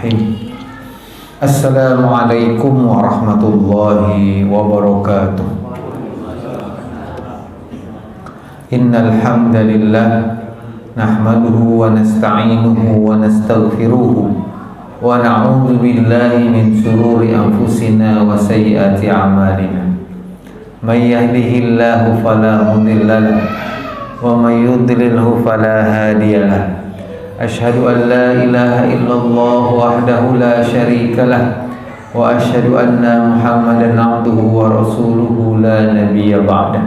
Bismillahirrahmanirrahim. Assalamualaikum warahmatullahi wabarakatuh. Innal hamdalillah nahmaduhu wa nasta'inuhu wa nastaghfiruh wa na'udzu billahi min shururi anfusina wa sayyiati a'malina. May yahdihillahu fala mudilla lahu wa may yudlilhu fala hadiya lahu. Asyhadu an la ilaha illallah wahdahu la syarika lah wa asyhadu anna Muhammadan abduhu wa rasuluhu la nabiyya ba'dah.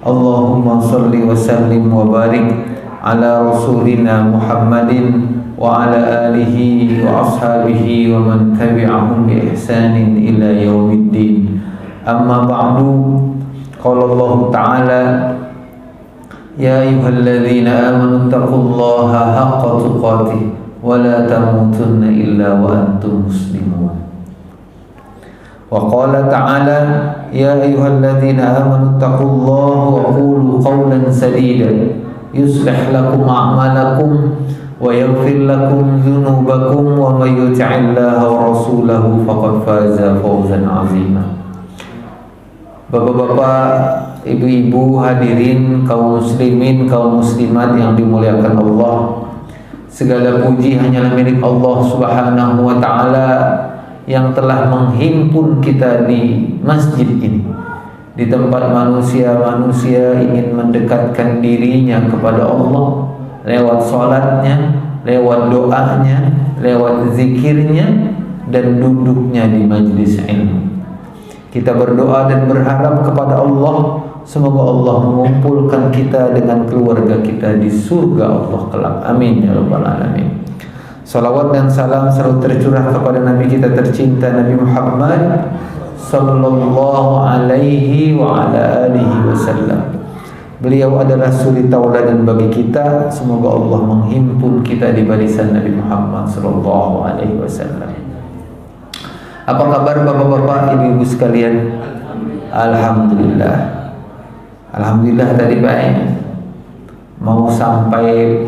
Allahumma salli wa sallim wa barik ala rasulina Muhammadin wa ala alihi wa ashabihi wa man tabi'ahum bi ihsanin ila yaumiddin. Amma ba'du. Qala Allah Ta'ala: Ya ayyuhalladzina amanu taqullaha haqqa tuqatih wa la tamutunna illa wa antum muslimun. Wa qala ta'ala: Ya ayyuhalladzina amanu taqullaha wa qulu qawlan sadida yuslih lakum a'malakum wa yaghfir lakum dhunubakum wa may yuti'illaha wa rasulahu faqad faza fawzan 'azima. Bapak-bapak, ibu-ibu, hadirin, kaum muslimin, kaum muslimat yang dimuliakan Allah, segala puji hanyalah milik Allah Subhanahu wa ta'ala yang telah menghimpun kita di masjid ini, di tempat manusia-manusia ingin mendekatkan dirinya kepada Allah lewat sholatnya, lewat doanya, lewat zikirnya, dan duduknya di majlis ilmu. Kita berdoa dan berharap kepada Allah, semoga Allah mengumpulkan kita dengan keluarga kita di surga Allah kelak. Amin ya rabbal alamin. Salawat dan salam selalu tercurah kepada Nabi kita tercinta Nabi Muhammad sallallahu alaihi wa ala alihi wasallam. Beliau adalah suri tauladan bagi kita. Semoga Allah menghimpun kita di barisan Nabi Muhammad sallallahu alaihi wasallam. Apa kabar bapak-bapak, ibu-ibu sekalian? Alhamdulillah. Alhamdulillah tadi baik. Mau sampai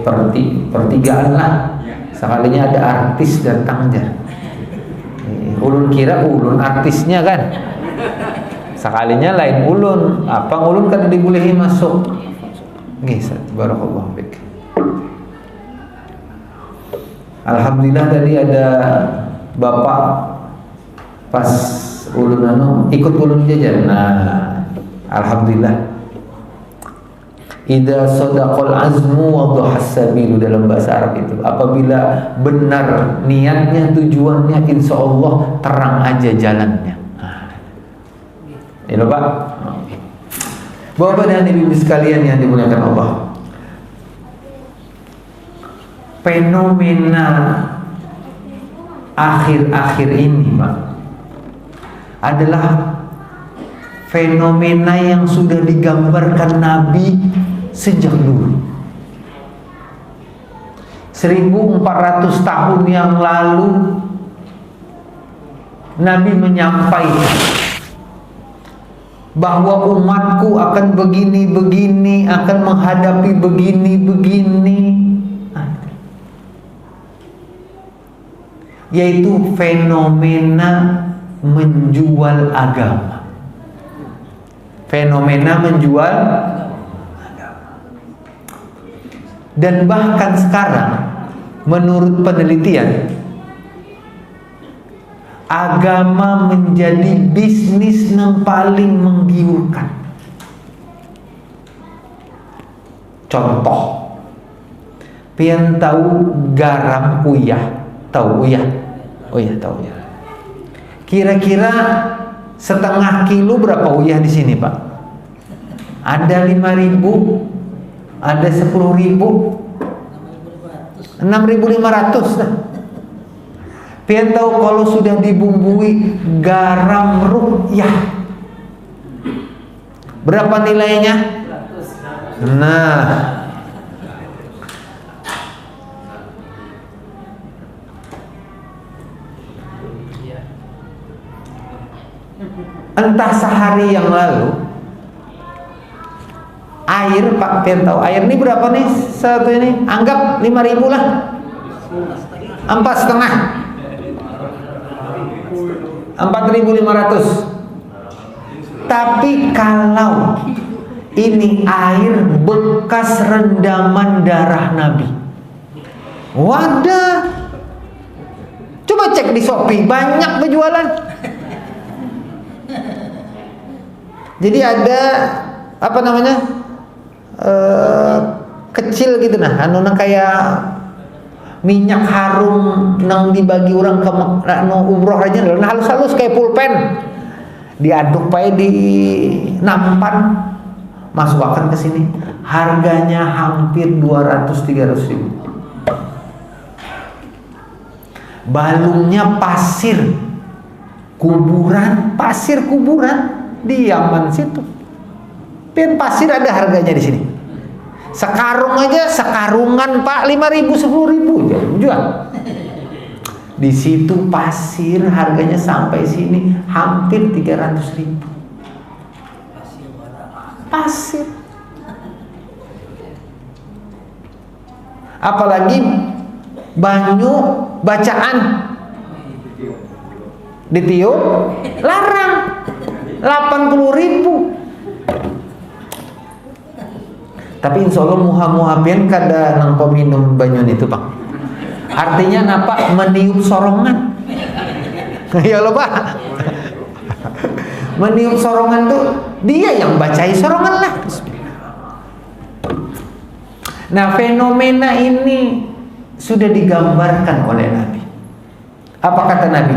pertigaan lah. Sekalinya ada artis datang aja. Ulun kira ulun artisnya kan. Sekalinya lain ulun. Apa ulun kan dibolehi masuk. Nggih, barakallahu fik. Alhamdulillah tadi ada bapak pas ulun ikut ulun jajan. Nah, alhamdulillah. Idza sadaqal azmu wa dhahas sabilu dalam bahasa Arab itu. Apabila benar niatnya, tujuannya, insya Allah terang aja jalannya. Ya Pak. Bapak dan ibu sekalian yang dimuliakan Allah. Fenomena akhir-akhir ini, Pak, adalah fenomena yang sudah digambarkan Nabi sejak dulu. 1400 tahun yang lalu Nabi menyampaikan bahwa umatku akan begini-begini, akan menghadapi begini-begini, yaitu fenomena menjual agama. Fenomena menjual agama. Dan bahkan sekarang menurut penelitian, agama menjadi bisnis yang paling menggiurkan. Contoh, pian tahu garam uyah? Tahu uyah? Oh ya, tahu ya. Kira-kira setengah kilo berapa uyah di sini, Pak? Ada 5.000, ada 10.000, 6.500 lah. Pian tahu kalau sudah dibumbui garam ruqyah, berapa nilainya? Nah, entah sehari yang lalu air, Pak, pian tahu air ini berapa nih satu ini? Anggap 5.000 lah, 4,5. 4.500. Tapi kalau ini air bekas rendaman darah Nabi, wadah, coba cek di Shopee, banyak berjualan. Jadi ada apa namanya, kecil gitu nah, anu kayak minyak harum nang dibagi orang ke umroh aja, nah halus-halus kayak pulpen, diaduk pakai di nampan, masukkan ke sini, harganya hampir 200-300 ribu. Balungnya pasir kuburan di Yaman situ. Dan pasir ada harganya di sini. Sekarung aja, sekarungan Pak 5.000, 10.000 jual. Di situ pasir harganya sampai sini hampir 300.000. Pasir. Apalagi banyu bacaan ditiup larang 80.000. Tapi insya Allah muha-muhabian kada nang peminum banyu itu Pak. Artinya napa? Meniup sorongan. Ya loh Pak. Meniup sorongan tuh dia yang bacai sorongan lah. Nah, fenomena ini sudah digambarkan oleh Nabi. Apa kata Nabi?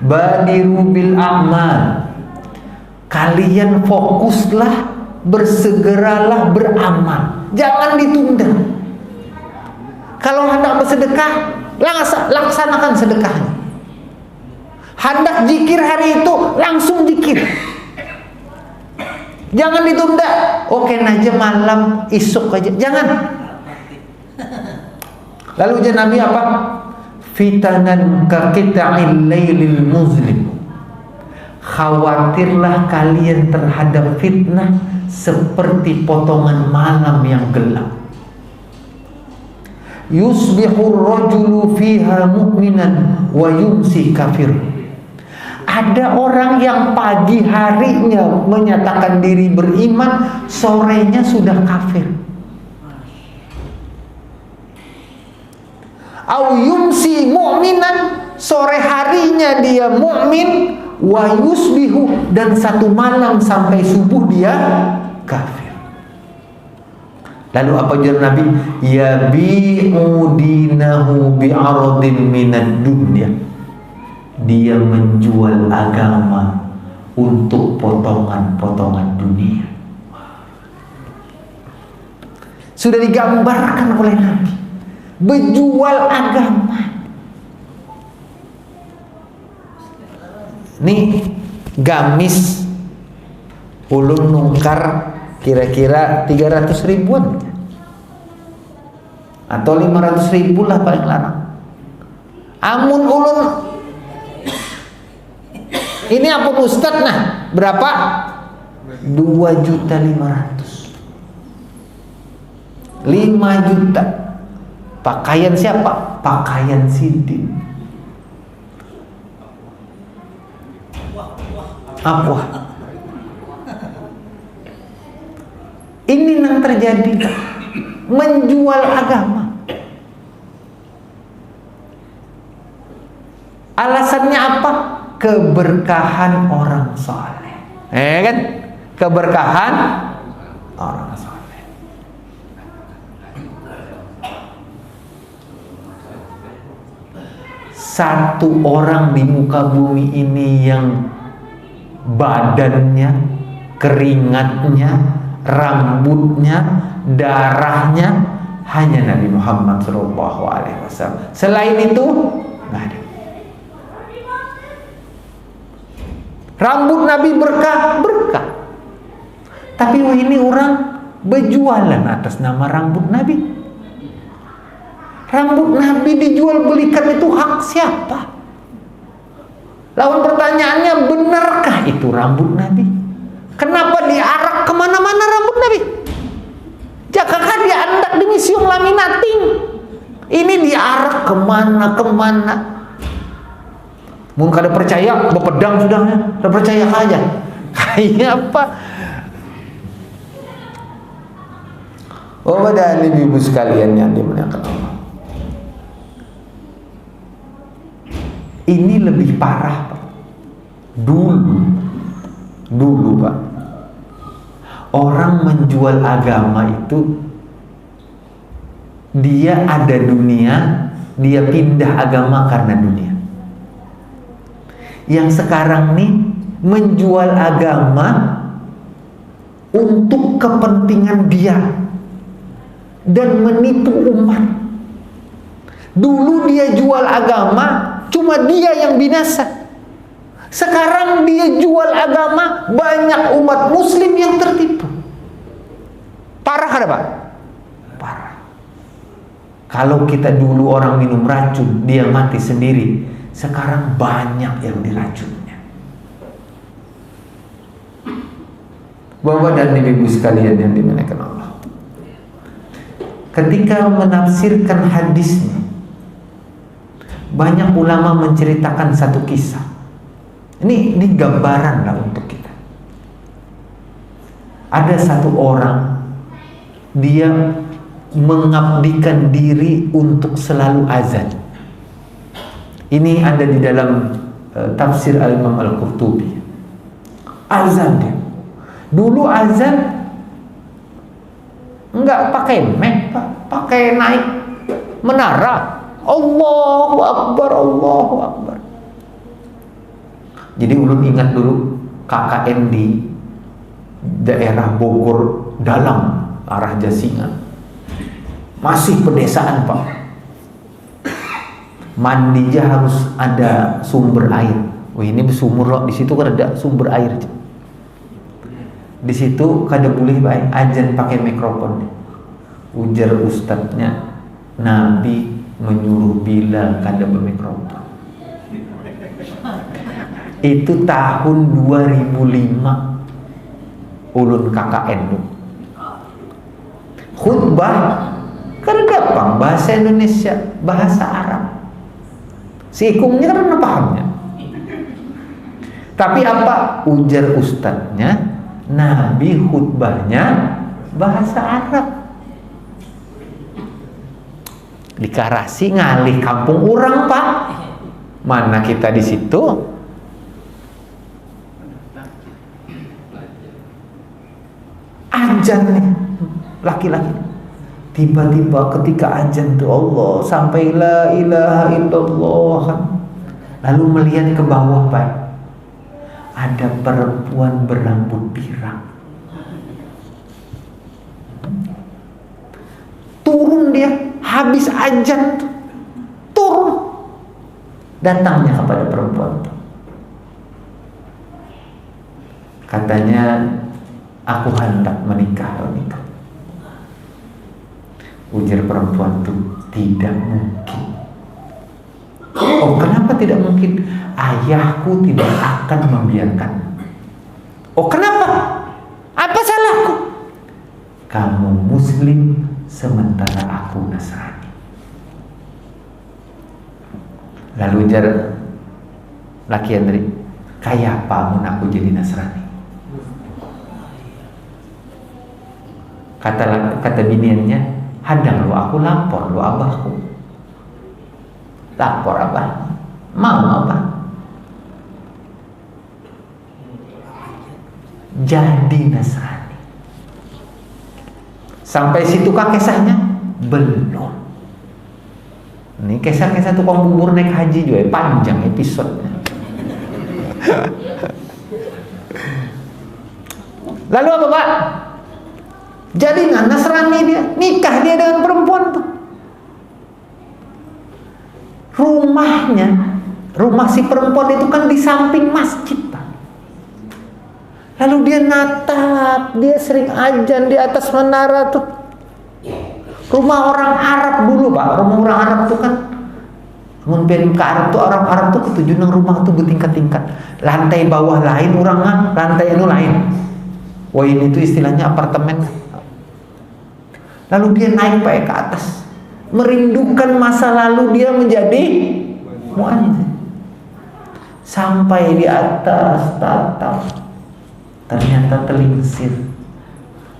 Badiru bil a'mal. Kalian fokuslah, bersegeralah beramal, jangan ditunda. Kalau hendak bersedekah, laksanakan sedekahnya. Hendak zikir hari itu, langsung zikir. Jangan ditunda. Oke aja malam, isuk aja, jangan. Lalu ujian Nabi apa? Fitanan ka qita'il lailil muzlim. Khawatirlah kalian terhadap fitnah seperti potongan malam yang gelap. Yusbihur rajulu fiha mu'minan wa yumsi kafir. Ada orang yang pagi harinya menyatakan diri beriman, sorenya sudah kafir. Au yumsi mu'minan, sore harinya dia mukmin, wa yusbihu, dan satu malam sampai subuh dia kafir. Lalu apa ujar Nabi? Yabi'u dinahu bi'aradin minad dunya. Dia menjual agama untuk potongan-potongan dunia. Sudah digambarkan oleh Nabi, berjual agama. Nih gamis ulun nungkar kira-kira 300 ribuan atau 500 ribu lah paling larang. Amun ulun ini ampun Ustadz, nah berapa? 2.500.000. 5 juta. Pakaian siapa? Pakaian Sidin. Apa? Ini yang terjadi, menjual agama. Alasannya apa? Keberkahan orang saleh. Kan? Keberkahan orang saleh. Satu orang di muka bumi ini yang badannya, keringatnya, rambutnya, darahnya hanya Nabi Muhammad SAW. Selain itu nggak ada. Rambut Nabi berkah. Tapi ini orang berjualan atas nama rambut Nabi. Rambut Nabi dijual belikan, itu hak siapa? Lawan pertanyaannya, benarkah itu rambut Nabi? Kenapa diarak kemana-mana rambut Nabi? Jakakah diandak di museum laminating? Ini diarak kemana-kemana. Mun kada percaya bepedang sudahnya, kada percaya aja. Kayak apa? Oh, pada ibu sekalian yang dimuliakan Allah. Ini lebih parah, Pak. Dulu, Pak. Orang menjual agama itu dia ada dunia, dia pindah agama karena dunia. Yang sekarang nih menjual agama untuk kepentingan dia dan menipu umat. Dulu dia jual agama, cuma dia yang binasa. Sekarang dia jual agama, banyak umat muslim yang tertipu. Parah ada, Pak? Parah. Kalau kita dulu orang minum racun, dia mati sendiri. Sekarang banyak yang diracunnya. Bapak dan ibu sekalian yang dimuliakan Allah, ketika menafsirkan hadisnya, banyak ulama menceritakan satu kisah. Ini gambaran lah untuk kita. Ada satu orang, dia mengabdikan diri untuk selalu azan. Ini ada di dalam tafsir Al-Imam Al-Qurtubi. Azan dia. Dulu azan enggak pakai mic, pakai naik menara. Allahu Akbar, Allahu Akbar. Jadi ulun ingat dulu KKN di daerah Bogor dalam arah Jasingan. Masih pedesaan, Pak. Mandinya harus ada sumber air. Wah, ini sumur loh, di situ kan ada sumber air. Di situ kada boleh baik ajan pakai mikrofon. Ujar ustadznya, Nabi menyuruh Bilal kada bermikrofon. Itu tahun 2005 ulun KKN tuh. Khutbah kada gampang, bahasa Indonesia, bahasa Arab. Si ikumnya kan pahamnya. Tapi apa? Ujar ustadznya, Nabi khutbahnya bahasa Arab. Dikarasi ngalih kampung orang, Pak. Mana kita di situ? Ajan nih, laki-laki. Tiba-tiba ketika ajan tuh Allah sampai la ilaha illallah, lalu melihat ke bawah, Pak, ada perempuan berambut pirang. Turun dia, habis ajan tuh, turun. Datangnya kepada perempuan tuh, katanya, aku hendak menikah. Ujar perempuan itu, tidak mungkin. Oh, kenapa tidak mungkin? Ayahku tidak akan membiarkan. Oh, kenapa? Apa salahku? Kamu muslim sementara aku Nasrani. Lalu ujar laki Andri, kayak apa mun aku jadi Nasrani? Kata biniannya, hadang lu, aku lapor lu abahku. Lapor abah. Mau abah? Jadi Nasrani. Sampai situ kah kisahnya? Belum. Ini kisah-kisah tukang bubur naik haji juga panjang episodenya. Lalu apa, Pak? Jadi Nasrani dia, nikah dia dengan perempuan tuh. Rumah si perempuan itu kan di samping masjid, Pak. Lalu dia natap, dia sering ajan di atas menara tuh. Rumah orang Arab dulu, Pak. Rumah orang Arab tuh kan, mungkin ke Arab tuh, orang Arab tuh ketujuh nang rumah tuh bertingkat-tingkat. Lantai bawah lain, orang lantai itu lain. Wah, ini tuh istilahnya apartemen. Lalu dia naik ke atas, merindukan masa lalu dia menjadi mu'adzin. Sampai di atas tatap, ternyata terlingsir,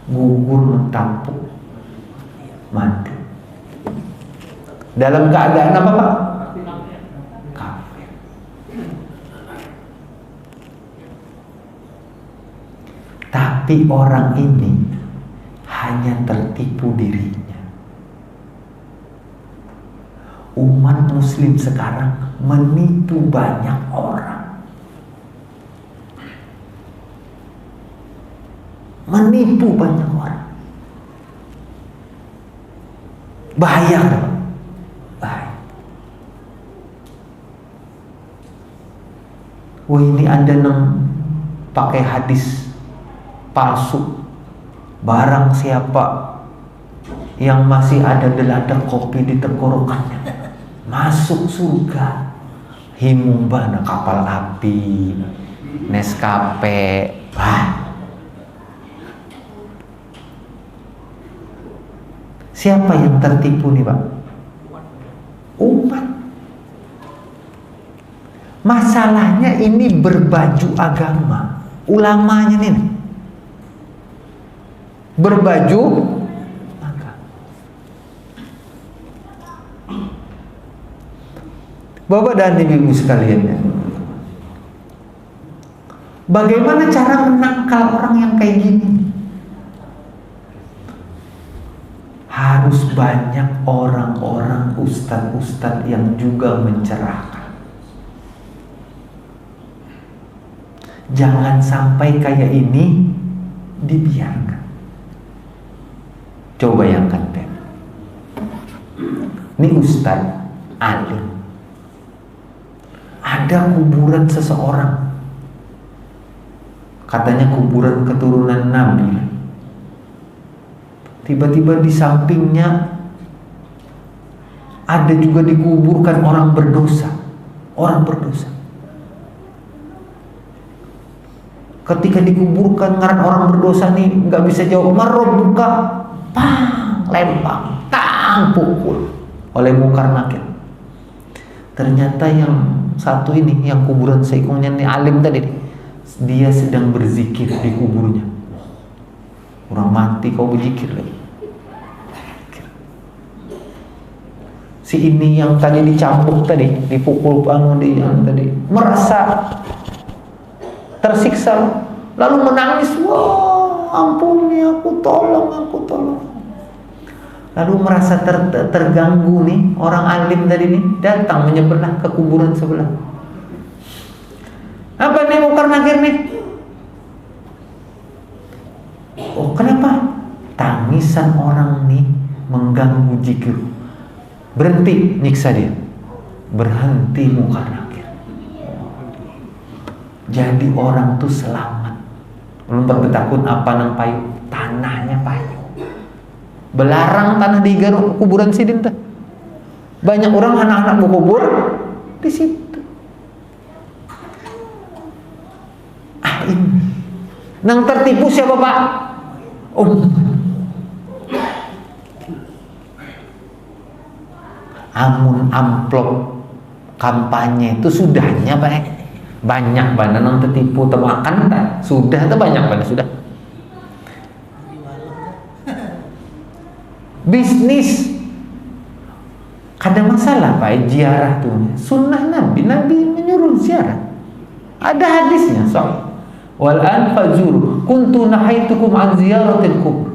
gugur mentampuk, mati. Dalam keadaan apa Pak? Kafir. Tapi orang ini hanya tertipu dirinya. Umat muslim sekarang menipu banyak orang. Menipu banyak orang. Bahaya. Bahaya. Wah, ini ada yang pakai hadis palsu. Barang siapa yang masih ada delada kopi di tenggorokannya masuk surga. Himumbana kapal api, Nescafe. Siapa yang tertipu nih Pak? Umat. Masalahnya ini berbaju agama. Ulamanya nih berbaju agama. Bapak dan Ibu sekalian, bagaimana cara menangkal orang yang kayak gini? Harus banyak orang-orang ustadz-ustadz yang juga mencerahkan. Jangan sampai kayak ini dibiarkan. Coba bayangkan, Pak. Ini ustadz alim. Ada kuburan seseorang, katanya kuburan keturunan Nabi. Tiba-tiba di sampingnya ada juga dikuburkan orang berdosa. Orang berdosa. Ketika dikuburkan ngaran orang berdosa nih nggak bisa jawab, marabbuka, pang, lempang, tang, pukul oleh Munkar Nakir. Ternyata yang satu ini, yang kuburan seikungnya nih alim tadi, dia sedang berzikir di kuburnya. Orang mati kau berzikir lagi. Si ini yang tadi dicambuk tadi, dipukul di yang tadi, merasa tersiksa, lalu menangis, wah ampuni aku, tolong aku, tolong. Lalu merasa terganggu nih, orang alim tadi nih datang menyebelah ke kuburan sebelah. Apa nih Munkar Nakir nih? Oh, kenapa? Tangisan orang nih mengganggu zikir. Berhenti nyiksa dia. Berhenti Munkar Nakir. Jadi orang tuh selamat. Belum berbetakun apa nang payu, tanahnya payu. Belarang tanah di kuburan sidin teh. Banyak orang anak-anak mau kubur di situ. Ini nang tertipu siapa Pak? Amun amplop kampanye itu sudahnya Pak. Banyak banget nang tertipu temakan tak? Sudah tuh banyak banget sudah. Bisnis ada masalah Pak, ziarah tuh sunnah Nabi menyuruh ziarah, ada hadisnya soal wal an fazuru kuntu nahaitukum an ziyaratil kubur.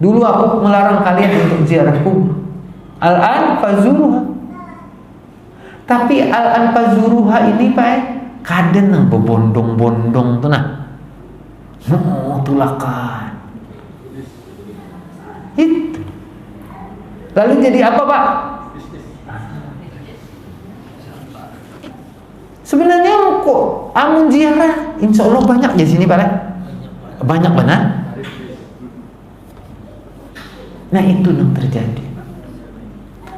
Dulu aku melarang kalian untuk ziarah kubur, al an fazuruha. Tapi al an fazuruha ini Pak kadang nang bebondong-bondong tuh nah tulakan itu. Lalu jadi apa Pak? Sebenarnya kok amun ziarah, insya Allah banyak di sini Pak. Banyak benar. Nah itu yang terjadi.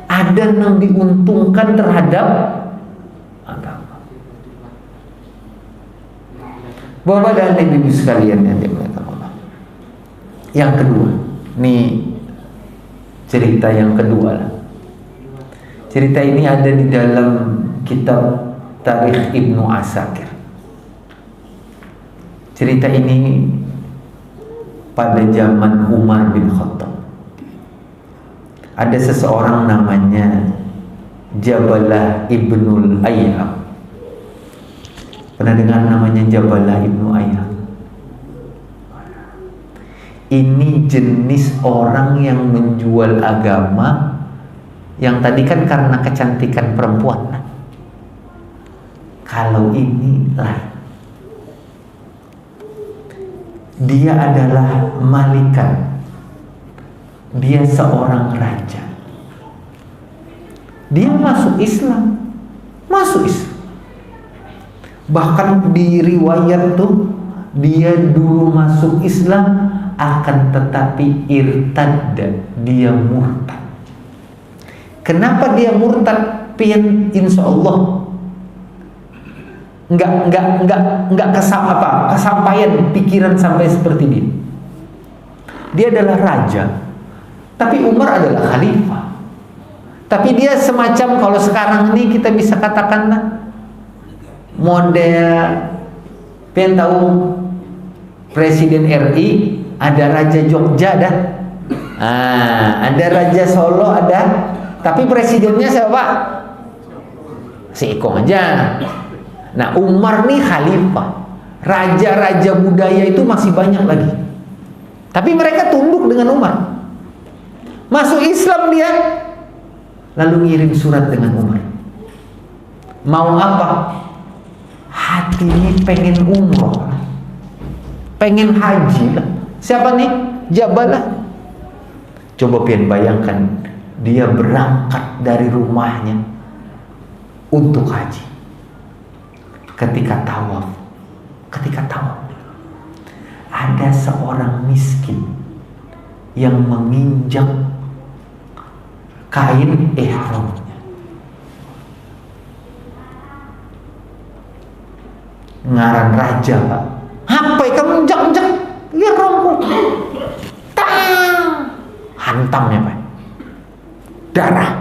Ada yang diuntungkan terhadap agama. Bapak dan Ibu sekalian yang dimuliakan Allah. Yang kedua, nih cerita yang kedua lah. Cerita ini ada di dalam kitab Tarikh Ibnu Asakir. Cerita ini pada zaman Umar bin Khattab. Ada seseorang namanya Jabalah Ibnul Ayham. Pernah dengar namanya Jabalah Ibnu Ayham? Ini jenis orang yang menjual agama, yang tadi kan karena kecantikan perempuan. Nah, kalau ini lain. Dia adalah malikan. Dia seorang raja. Dia masuk Islam. Masuk Islam. Bahkan di riwayat tuh, dia dulu masuk Islam, akan tetapi irtadda, dia murtad. Kenapa dia murtad? Insya Allah enggak kesampaian pikiran sampai seperti dia. Dia adalah raja, tapi Umar adalah khalifah. Tapi dia semacam, kalau sekarang ini kita bisa katakanlah model, pengen tahu Presiden RI, ada Raja Jogja dah, ada Raja Solo ada, tapi presidennya siapa? Si Iko aja. Nah, Umar nih khalifah. Raja-raja budaya itu masih banyak lagi, tapi mereka tunduk dengan Umar. Masuk Islam dia, lalu ngirim surat dengan Umar. Mau apa? Hati ini pengen umroh, pengen haji lah. Siapa nih? Jabalah. Coba pian bayangkan, dia berangkat dari rumahnya untuk haji. Ketika tawaf, ada seorang miskin yang menginjak kain ihramnya. Ngaran raja, Pak. Apa kamu injak-injak ihramku? Tang! Hantamnya, Pak. Darah.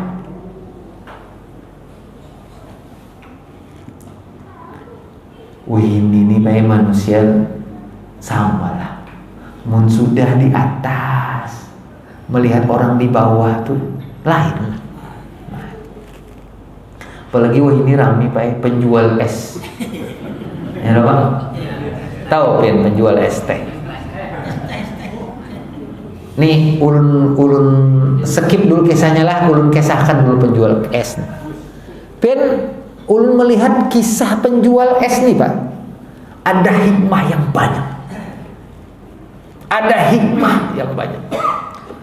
Wih, ini Pak, manusia sama lah. Mun sudah di atas, melihat orang di bawah tuh lain. Apalagi wah ini rame Pak, penjual es. Ya Pak? Tahu kan penjual es teh? Nih ulun skip dulu kisahnya lah, ulun kisahkan dulu penjual es. Pen ulun melihat kisah penjual es nih Pak, ada hikmah yang banyak. Ada hikmah yang banyak.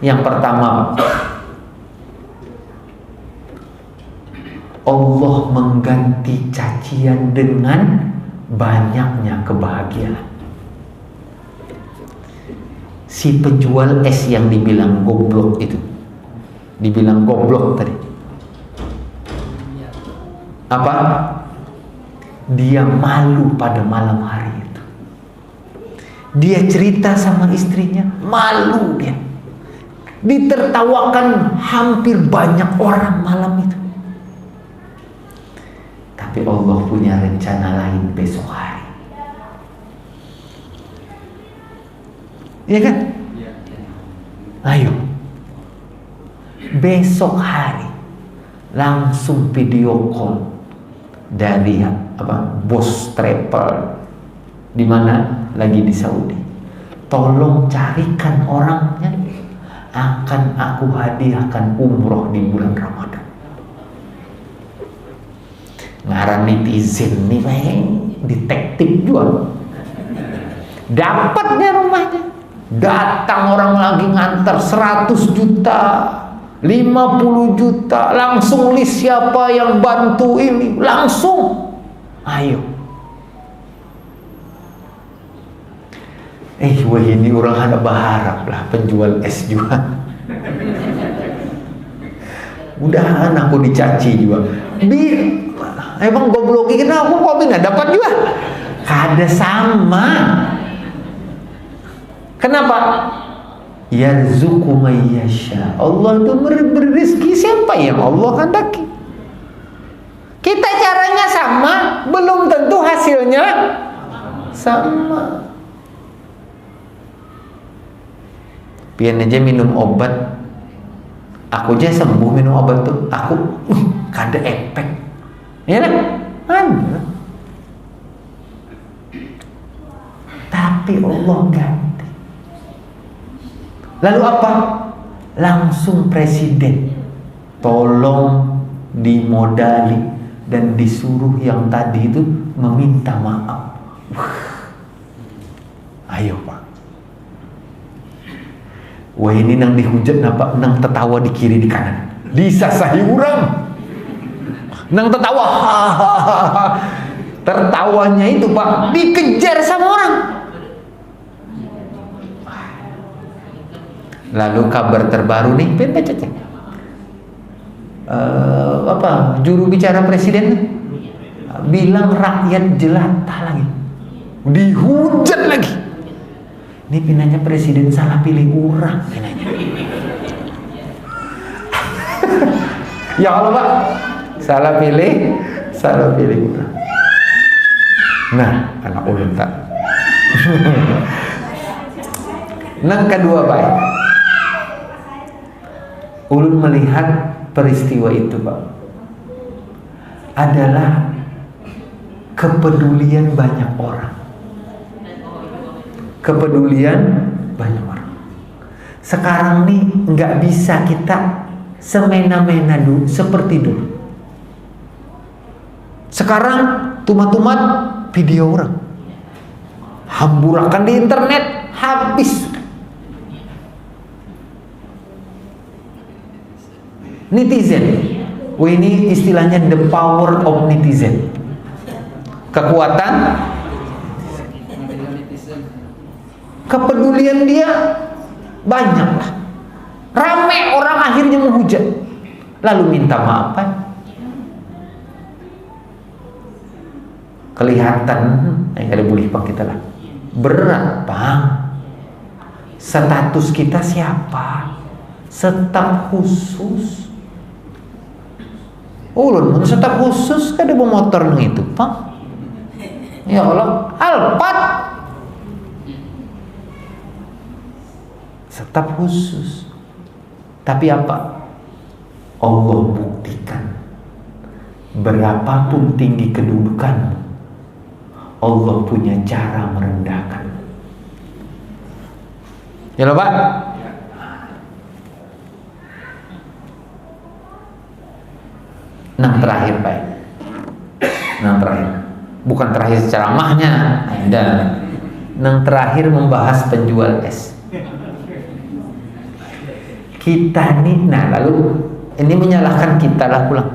Yang pertama, Allah mengganti cacian dengan banyaknya kebahagiaan. Si penjual es yang dibilang goblok itu, dibilang goblok tadi, apa? Dia malu pada malam hari itu. Dia cerita sama istrinya, malu dia. Ditertawakan hampir banyak orang malam itu. Tapi Allah punya rencana lain besok hari. Iya kan? Ayo. Besok hari langsung video call dari bos travel di mana lagi di Saudi. Tolong carikan orangnya, akan aku hadiahkan umroh di bulan Ramadan. Ngaran netizen nih Pak, detektif juga. Dapatnya rumahnya. Datang orang lagi ngantar 100 juta, 50 juta, langsung list siapa yang bantu ini, langsung. Ayo. Wah ini orang ada berharap lah penjual es juga. Mudahan aku dicaci juga. Emang gobloki kenapa aku kok tidak dapat juga? Kada sama. Kenapa? Yarzuqu may yasha. Allah itu beri rezeki siapa yang Allah kehendaki. Kita caranya sama, belum tentu hasilnya sama. Pian aja minum obat, aku aja sembuh minum obat tuh, aku kada efek, ya kan? Ada. Tapi Allah ganti. Lalu apa? Langsung presiden tolong dimodali dan disuruh yang tadi itu meminta maaf. Ayo Pak. Wah ini nang dihujat napa, nang tertawa di kiri di kanan, disasahi orang, nang tertawa, tertawanya itu Pak dikejar sama orang. Lalu kabar terbaru nih, baca cek. Juru bicara presiden bilang rakyat jelata lagi, dihujat lagi. Ini pinanya presiden salah pilih orang pinanya. Ya Allah Pak, salah pilih orang. Nah, anak ulun tak. Nang kedua Pak, ulun melihat peristiwa itu Pak adalah kepedulian banyak orang. Sekarang nih nggak bisa kita semena-mena dulu seperti dulu. Sekarang tumat-tumat video orang, hamburakan di internet, habis. Netizen, ini istilahnya the power of netizen. Kekuatan, kepedulian dia banyak lah. Rame orang akhirnya menghujat, lalu minta maaf kan? Kelihatan ada boleh Pak kita lah. Berat Bang. Status kita siapa? Staf khusus. Ulun staf khusus kada bawa motor nang itu Pak. Ya Allah, Alphard. Staf khusus. Tapi apa? Allah buktikan, berapapun tinggi kedudukanmu, Allah punya cara merendahkan. Ya Pak. Nah terakhir Pak. Bukan terakhir ceramahnya, ada. Yang terakhir membahas penjual es. Kita nih, nah lalu ini menyalahkan kita lah pulang.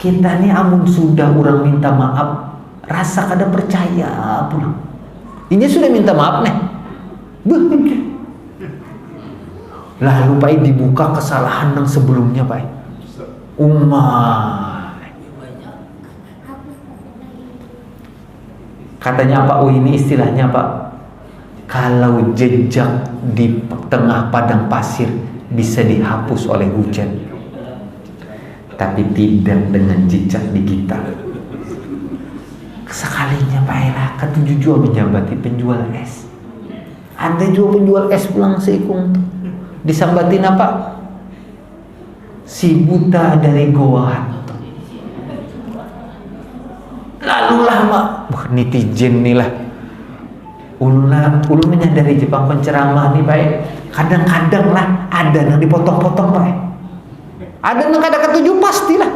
Kita nih amun sudah orang minta maaf, rasa kada percaya pulang. Ini sudah minta maaf nih. Lalu Pak dibuka kesalahan yang sebelumnya Pak. Katanya Pak, ini istilahnya Pak, kalau jejak di tengah padang pasir bisa dihapus oleh hujan, tapi tidak dengan jejak digital. Sekalinya Pak Era ketujuh jua menjabati penjual es. Ada juga penjual es pulang seikung tuh. Disambatin apa? Si buta dari goa. Lalu lama, netizen nih lah. Ulun menyadari Jepang penceramah nih Pak. Kadang-kadang lah ada yang dipotong-potong Pak. Ada yang kada ketujuh pastilah.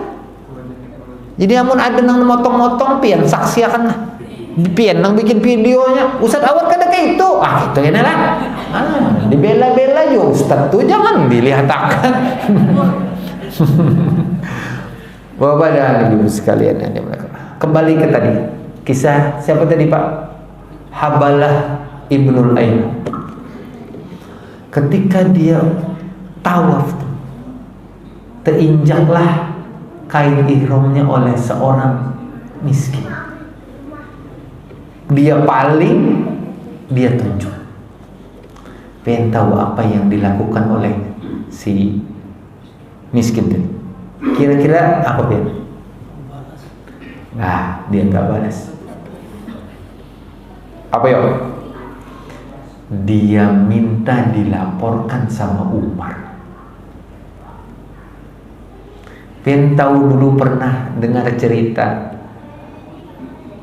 Jadi amun ada yang motong-motong pian saksi akan lah. Pian yang bikin videonya, Ustaz awat kada kayak itu. Itu ya lah. Dibela-bela juga Ustaz tuh jangan dilihat-akan. Bapak dan Ibu sekalian yang dimuliakan. Kembali ke tadi. Kisah siapa tadi Pak? Habalah Ibnul Ain. Ketika dia tawaf, terinjaklah kain ihramnya oleh seorang miskin. Dia paling, dia tunjuk. Pengen tahu apa yang dilakukan oleh si miskin tadi. Kira-kira apa Pengen? Nah, dia nggak balas. Apa ya? Dia minta dilaporkan sama Umar. Pengen tahu dulu pernah dengar cerita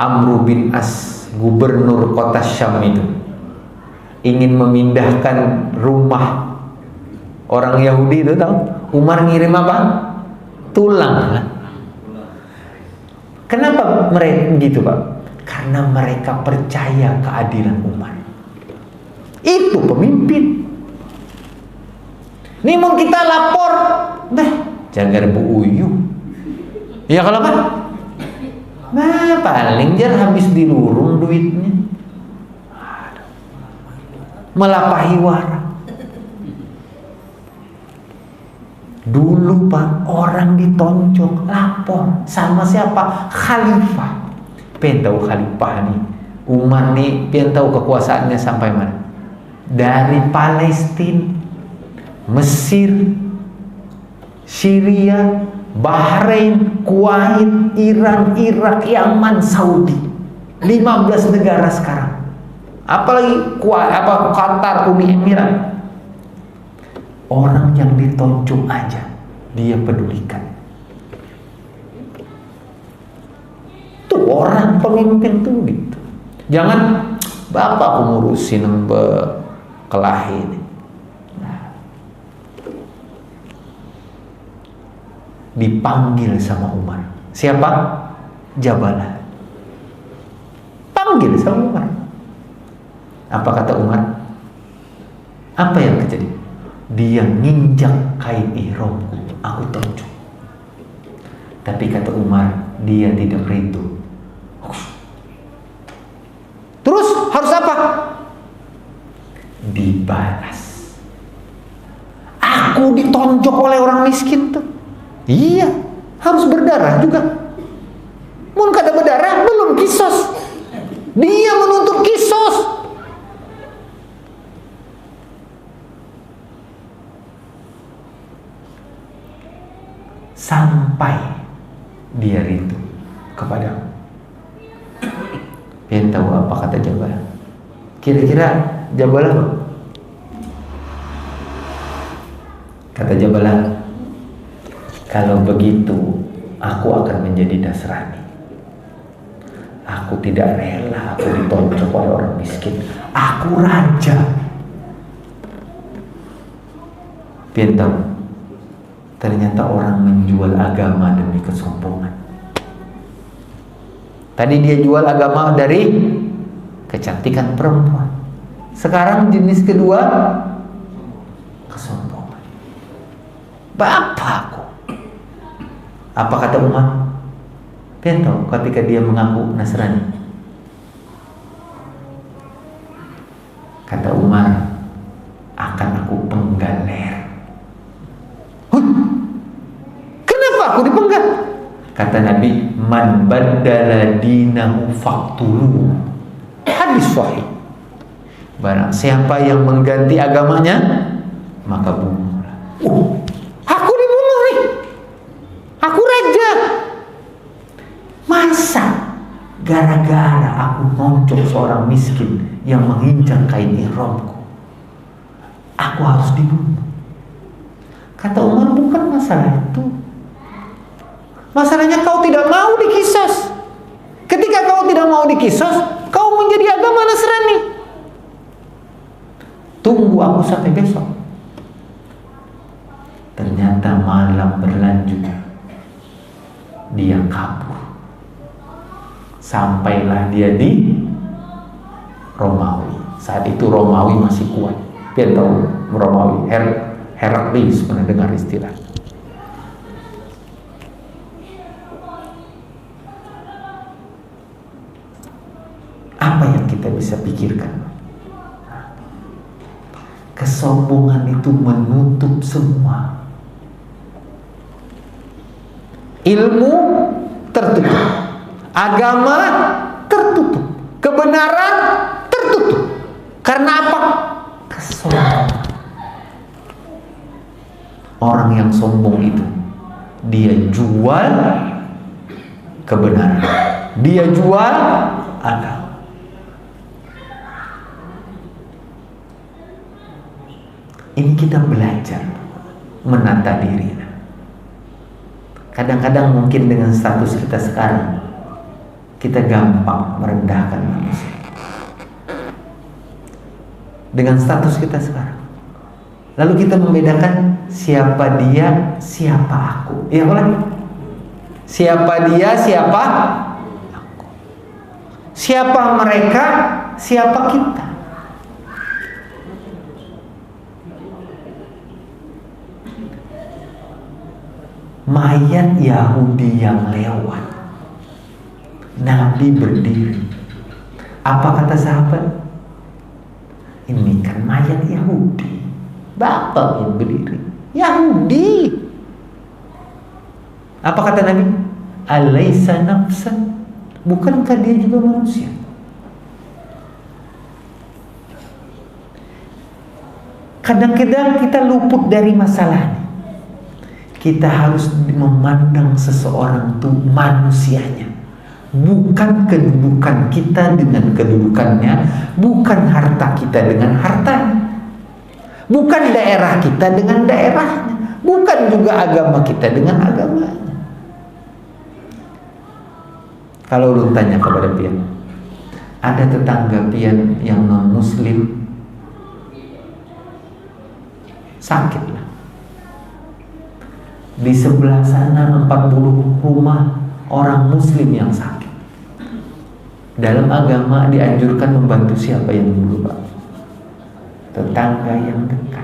Amr bin As, gubernur kota Syam itu, ingin memindahkan rumah orang Yahudi itu, tahu? Umar ngirim apa? Tulang. Kenapa mereka gitu, Pak? Karena mereka percaya keadilan Umar. Itu pemimpin. Nih mau kita lapor, jagar Bu Uyu. Ya kalau apa? Nah, paling jar habis dilurung duitnya. Melapahi wara. Dulu Pak, orang ditonjok, lapor sama siapa? Khalifah. Pengen tahu khalifah nih, Umar nih, pengen tahu kekuasaannya sampai mana? Dari Palestina, Mesir, Syria, Bahrain, Kuwait, Iran, Irak, Yaman, Saudi. 15 negara sekarang. Apalagi Qatar, Uni Emirat. Orang yang ditonjok aja dia pedulikan. Tuh orang pemimpin tuh gitu. Jangan bapak ngurusin kelahi ini. Nah, dipanggil sama Umar. Siapa? Jabalah. Panggil sama Umar. Apa kata Umar? Apa yang terjadi? Dia nginjak kain ihramku, aku tonjok. Tapi kata Umar, dia tidak ridho. Terus harus apa? Dibalas. Aku ditonjok oleh orang miskin tuh. Iya, harus berdarah juga. Mun kada berdarah belum kisos. Dia menuntut kisos. Sampai dia rindu kepadamu. Pengen tahu apa kata Jabalah? Kira-kira Jabalah apa? Kata Jabalah, kalau begitu aku akan menjadi Nasrani. Aku tidak rela aku ditonjok oleh orang miskin. Aku raja. Pengen tahu? Ternyata orang menjual agama demi kesombongan. Tadi dia jual agama dari kecantikan perempuan. Sekarang jenis kedua, kesombongan. Bapakku. Apa kata Umar? Tahu ketika dia mengaku Nasrani. Kata Umar, akan aku penggal leher. Kenapa aku dipenggal? Kata Nabi, man baddala dinahu faqtuluhu. Hadis sahih. Barang siapa yang mengganti agamanya, maka bunuhlah. Aku dibunuh nih. Aku raja. Masa gara-gara aku nonjok seorang miskin yang menginjak kain ihramku, aku harus dibunuh? Kata Umar, bukan masalah itu. Masalahnya kau tidak mau dikisos. Ketika kau tidak mau dikisos, kau menjadi agama Nasrani. Tunggu aku sampai besok. Ternyata malam berlanjut, dia kabur. Sampailah dia di Romawi. Saat itu Romawi masih kuat. Dia tahu Romawi, Heraklius, pernah dengar istilah. Apa yang kita bisa pikirkan? Kesombongan itu menutup semua. Ilmu tertutup, agama tertutup, kebenaran tertutup. Karena apa? Kesombongan. Orang yang sombong itu, dia jual kebenaran. Dia jual agama. Ini kita belajar menata diri. Kadang-kadang mungkin dengan status kita sekarang, kita gampang merendahkan manusia. Dengan status kita sekarang, lalu kita membedakan siapa dia, siapa aku. Ya ulang. Siapa dia, siapa aku. Siapa mereka, siapa kita. Mayat Yahudi yang lewat, Nabi berdiri. Apa kata sahabat? Ini kan mayat Yahudi. Bapak yang berdiri Yahudi. Apa kata Nabi? Alaysa nafsan? Bukankah dia juga manusia? Kadang-kadang kita luput dari masalah ini. Kita harus memandang seseorang itu manusianya, bukan kedudukan kita dengan kedudukannya, bukan harta kita dengan hartanya, bukan daerah kita dengan daerahnya, bukan juga agama kita dengan agamanya. Kalau lu tanya kepada pian, ada tetangga pian yang non muslim, sakit lah. Di sebelah sana 40 rumah orang muslim yang sakit. Dalam agama dianjurkan membantu siapa yang dulu, Pak? Tetangga yang dekat.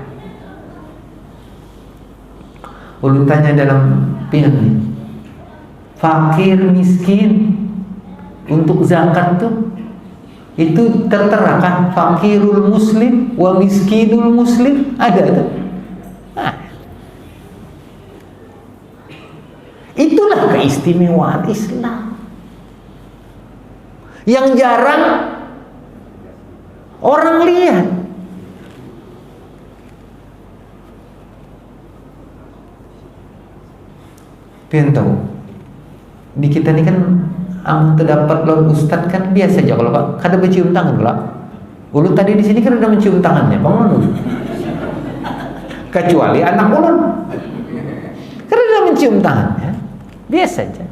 Ulun tanya dalam pian nih, fakir miskin untuk zakat tuh itu tertera kan? Fakirul muslim wa miskinul muslim ada tuh. Itulah keistimewaan Islam yang jarang orang lihat. Pian tahu, di kita ini kan terdapat lawan ustad kan biasa aja kalau Pak, kada mencium tangan lah. Ulun tadi di sini kan udah mencium tangannya, Bang. Kecuali anak ulun, karena udah mencium tangannya. Biasa aja.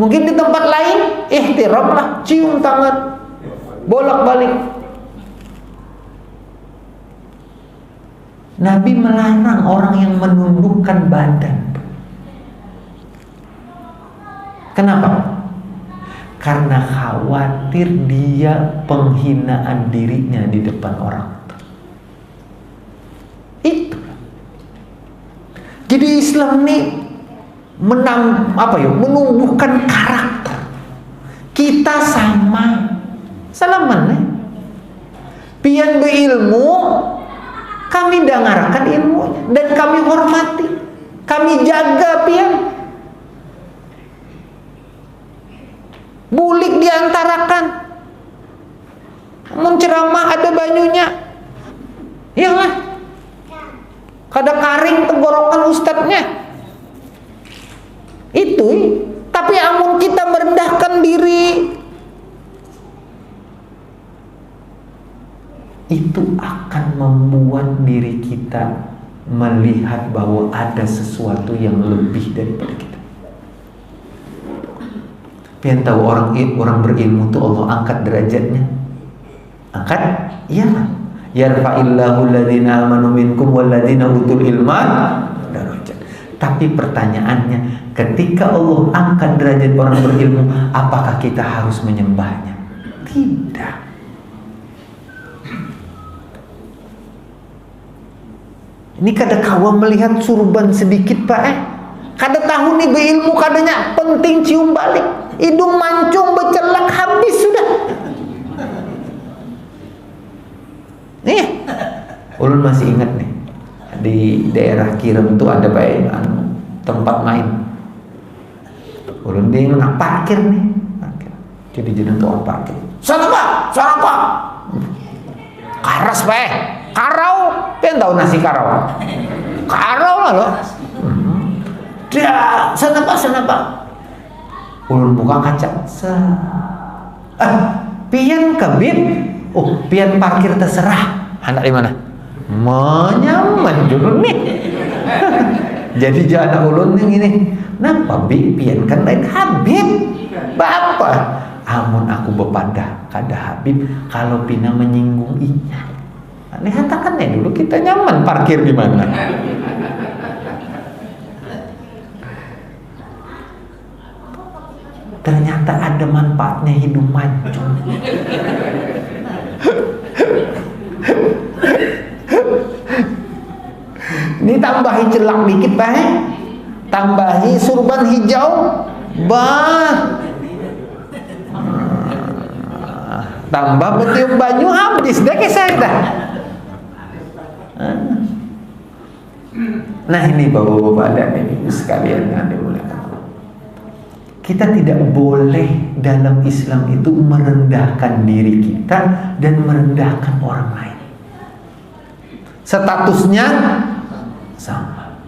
Mungkin di tempat lain ihtiram lah, cium tangan, bolak-balik. Nabi melarang orang yang menundukkan badan. Kenapa? Karena khawatir dia penghinaan dirinya di depan orang. Itu. Jadi Islam nih menumbuhkan karakter. Kita salaman nih. Pian berilmu, kami dengarkan ilmunya dan kami hormati, kami jaga pian. Bulik diantarakan, menceramah ada banyunya, iyalah. Kada karing tenggorokan ustadznya. Itu, tapi amun kita merendahkan diri, itu akan membuat diri kita melihat bahwa ada sesuatu yang lebih daripada kita. Pian tahu orang berilmu itu Allah angkat derajatnya. Angkat? Iya. Yarfa'illahu alladhina amanu minkum walladhina utul ilma darajat. Tapi pertanyaannya, ketika Allah angkat derajat orang berilmu, apakah kita harus menyembahnya? Tidak. Ini kada kawa melihat surban sedikit Pak kada tahu nih beilmu kadanya penting cium balik. Hidung mancung becelak habis sudah. Nih, ulun masih ingat nih, di daerah Kirem itu ada tempat main. Ulun dia nak parkir nih, parkir. Jadi jeneng tukang parkir. Sana Pak. Karas Pak, karau. Pian tahu nasi karau? Karau lah loh. Dia sana Pak. ulun buka kaca. Pian kabib. Oh, pian parkir terserah. Anak di mana? Menyaman dulu nih. Jadi anak ulun yang ini. Napa pian kan lain Habib. Bapak. Amun aku bepadah kada Habib kalau pina menyinggung inya. Lihat kan ya dulu kita nyaman parkir di mana. Ternyata ada manfaatnya hidup mancung. Ini tambahi celak dikit tambahi surban hijau, tambah betiup banyu habis dah kisah dah. Nah ini bapak-bapak dan ibu sekalian yang dimuliakan. Kita tidak boleh dalam Islam itu merendahkan diri kita dan merendahkan orang lain. Statusnya sama.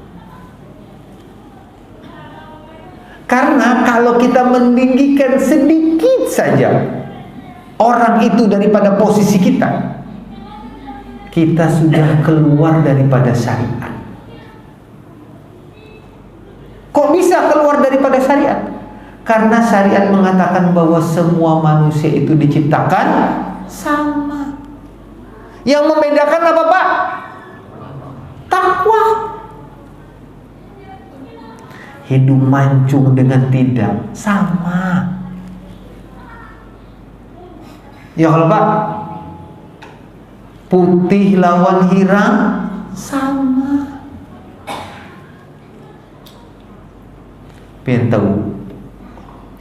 Karena kalau kita meninggikan sedikit saja orang itu daripada posisi kita, kita sudah keluar daripada syariat. Kok bisa keluar daripada syariat? Karena syariat mengatakan bahwa semua manusia itu diciptakan sama. Yang membedakan apa Pak? Takwa. Hidup mancung dengan tidak sama. Ya kalau Pak, putih lawan hirang sama. Pengen tahu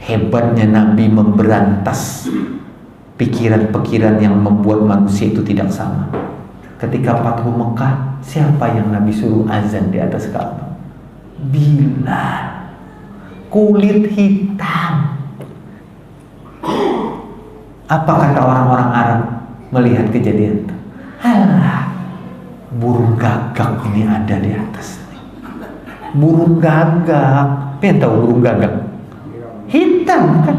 hebatnya Nabi memberantas pikiran-pikiran yang membuat manusia itu tidak sama. Ketika Fathu Mekah, siapa yang Nabi suruh azan di atas Ka'bah? Bilal, kulit hitam. Apa kata orang-orang Arab melihat kejadian itu? Alah, burung gagak ini ada di atas. Burung gagak, pengen tahu burung gagak? Hitam kan?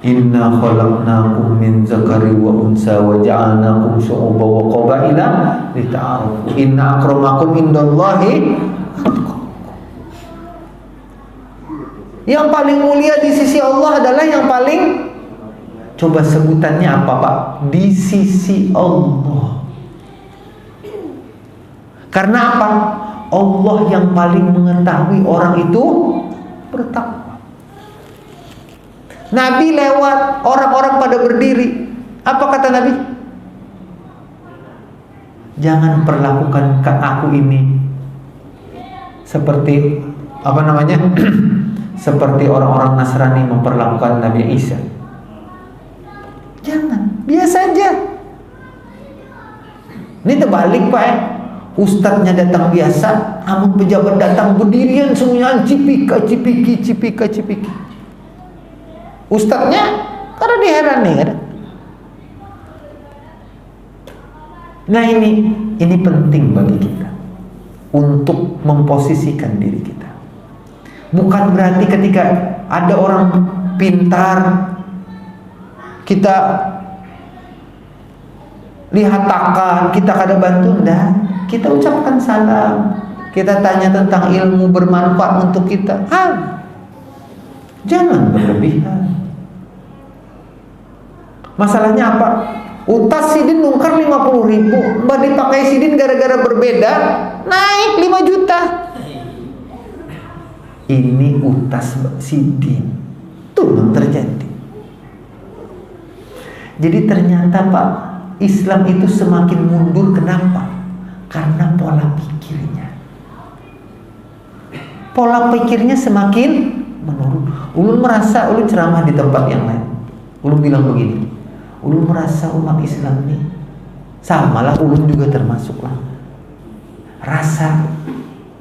Inna khalaqnakum min zakari wa unsa wa ja'alnakum syu'uban wa qabaila lita'arafu. Inna akramakum indallahi atqakum. Yang paling mulia di sisi Allah adalah yang paling, coba sebutannya apa Pak? Di sisi Allah. Karena apa? Allah yang paling mengetahui orang itu bertakwa. Nabi lewat, orang-orang pada berdiri. Apa kata Nabi? Jangan perlakukan aku ini seperti apa namanya? Seperti orang-orang Nasrani memperlakukan Nabi Isa. Jangan, biasa aja. Ini terbalik Pak Ustadznya datang biasa, namun pejabat datang berdirian semuanya cipika. Ustadznya karena diherani kan. Nah ini penting bagi kita untuk memposisikan diri kita. Bukan berarti ketika ada orang pintar kita lihatakan, kita kada bantu, dah. Kita ucapkan salam, kita tanya tentang ilmu bermanfaat untuk kita. Jangan berlebihan. Masalahnya apa? Utas sidin nungkar 50.000, mbak dipakai sidin gara-gara berbeda naik 5 juta. Ini utas sidin tuh yang terjadi. Jadi ternyata Pak, Islam itu semakin mundur. Kenapa? Karena pola pikirnya semakin menurun. Ulun merasa ulun ceramah di tempat yang lain, ulun bilang begini, ulun merasa umat Islam ini samalah, ulun juga termasuklah, rasa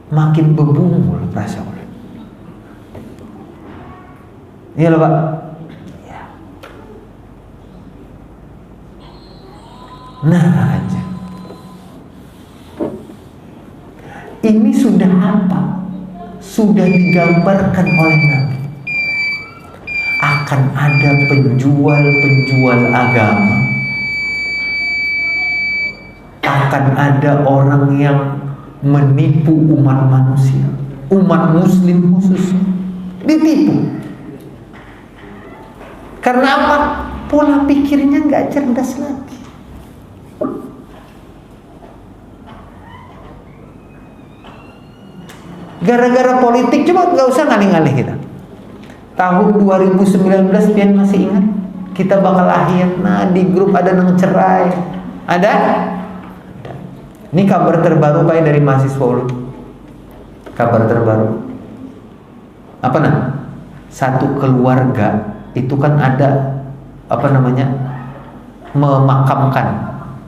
makin bebungul rasa ulun. Iya loh Pak ya. Nah aja ini sudah apa? sudah digambarkan oleh Nabi. Akan ada penjual-penjual agama, akan ada orang yang menipu umat manusia, umat muslim khususnya, ditipu. Karena apa? Pola pikirnya nggak cerdas lagi. Gara-gara politik, coba nggak usah ngalih-ngalih kita. Tahun 2019 pian masih ingat? Kita bakal akhir. Nah, di grup ada yang cerai. Ada? Ini kabar terbaru Pak dari mahasiswa ULUN. Kabar terbaru. Apa nah? Satu keluarga itu kan ada memakamkan,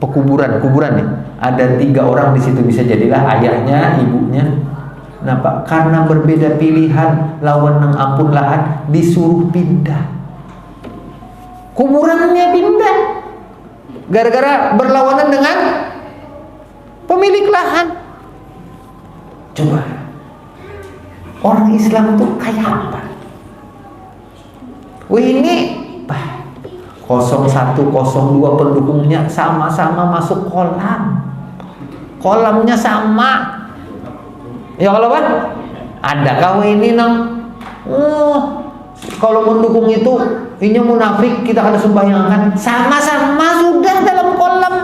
kuburan ya. Ada 3 orang di situ, bisa jadilah ayahnya, ibunya. Nah Pak, karena berbeda pilihan, lawan nang ampun lahan, disuruh pindah. Kuburannya pindah. Gara-gara berlawanan dengan pemilik lahan. Coba, orang Islam tuh kayak apa? Wih, ini 01, 02 pendukungnya sama-sama masuk kolam. Kolamnya sama. Ya kalau Pak, ada kau ini kalau mendukung itu ini munafik, kita akan sembahyangkan. Sama-sama sudah dalam kolam.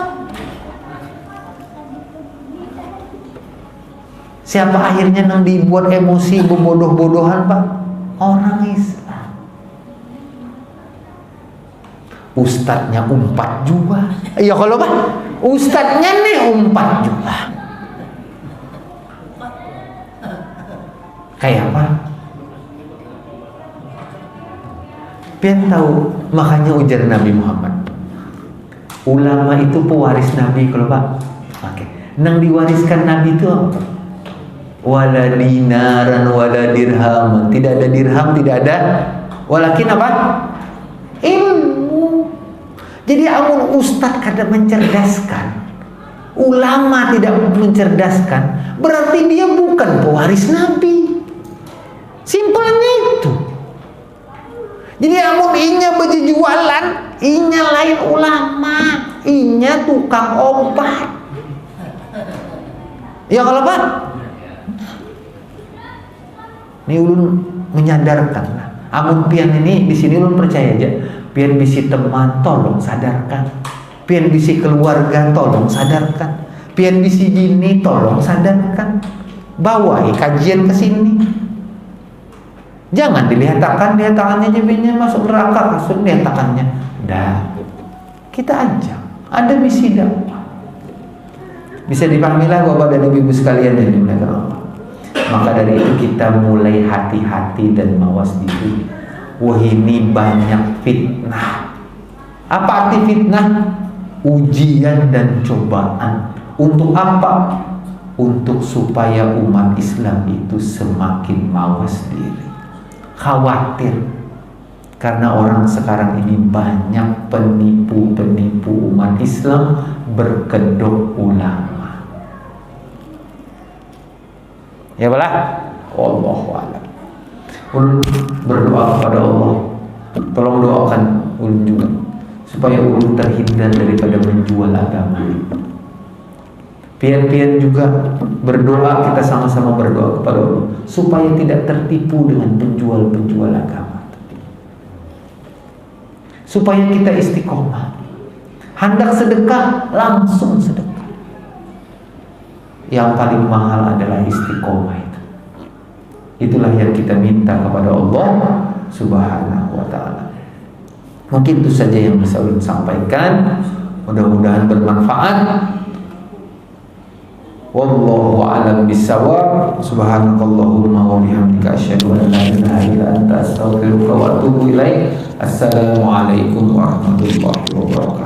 Siapa akhirnya yang dibuat emosi berbodoh-bodohan Pak? Orang Islam. Ustadznya umpat juga. Ya kalau Pak, ustadznya nih umpat juga. Kayak apa? Pian tahu, makanya ujar Nabi Muhammad, ulama itu pewaris Nabi kalau Pak. Oke. Nang diwariskan Nabi itu apa? Wala dinaran wala dirham. Tidak ada dirham, tidak ada walakin apa? Ilmu. Jadi amun ustadz kada mencerdaskan, ulama tidak mencerdaskan, berarti dia bukan pewaris Nabi. Simpelnya itu. Jadi amun inya berjualan, inya lain ulama, inya tukang obat. Ya kalau Pak, ini ulun menyadarkan lah. Amun pian ini di sini ulun percaya aja. Pian bisi teman, tolong sadarkan. Pian bisi keluarga, tolong sadarkan. Pian bisi gini, tolong sadarkan. Bawa kajian ke sini. Jangan dilihatkan tangannya jadinya masuk neraka, langsung lihatakannya. Dah, kita aja ada misi dakwah. Bisa dipahamilah Bapak dan Ibu sekalian yang dimuliakan Allah. Maka dari itu kita mulai hati-hati dan mawas diri. Wah, ini banyak fitnah. Apa arti fitnah? Ujian dan cobaan. Untuk apa? Untuk supaya umat Islam itu semakin mawas diri. Khawatir karena orang sekarang ini banyak penipu-penipu umat Islam berkedok ulama. Ya balah, Allahu a'lam. Ulun berdoa kepada Allah, tolong doakan ulun juga supaya ulun terhindar daripada menjual agama. Pian-pian juga berdoa, kita sama-sama berdoa kepada Allah supaya tidak tertipu dengan penjual-penjual agama, supaya kita istiqomah. Hendak sedekah, langsung sedekah. Yang paling mahal adalah istiqomah itu. Itulah yang kita minta kepada Allah Subhanahu wa ta'ala. Mungkin itu saja yang bisa ulun sampaikan. Mudah-mudahan bermanfaat. Wallahu a'lam bissawab. Subhanakallahumma wa bihamdika asyhadu an la ilaha illa anta astaghfiruka wa atubu ilaik. Assalamualaikum warahmatullahi wabarakatuh.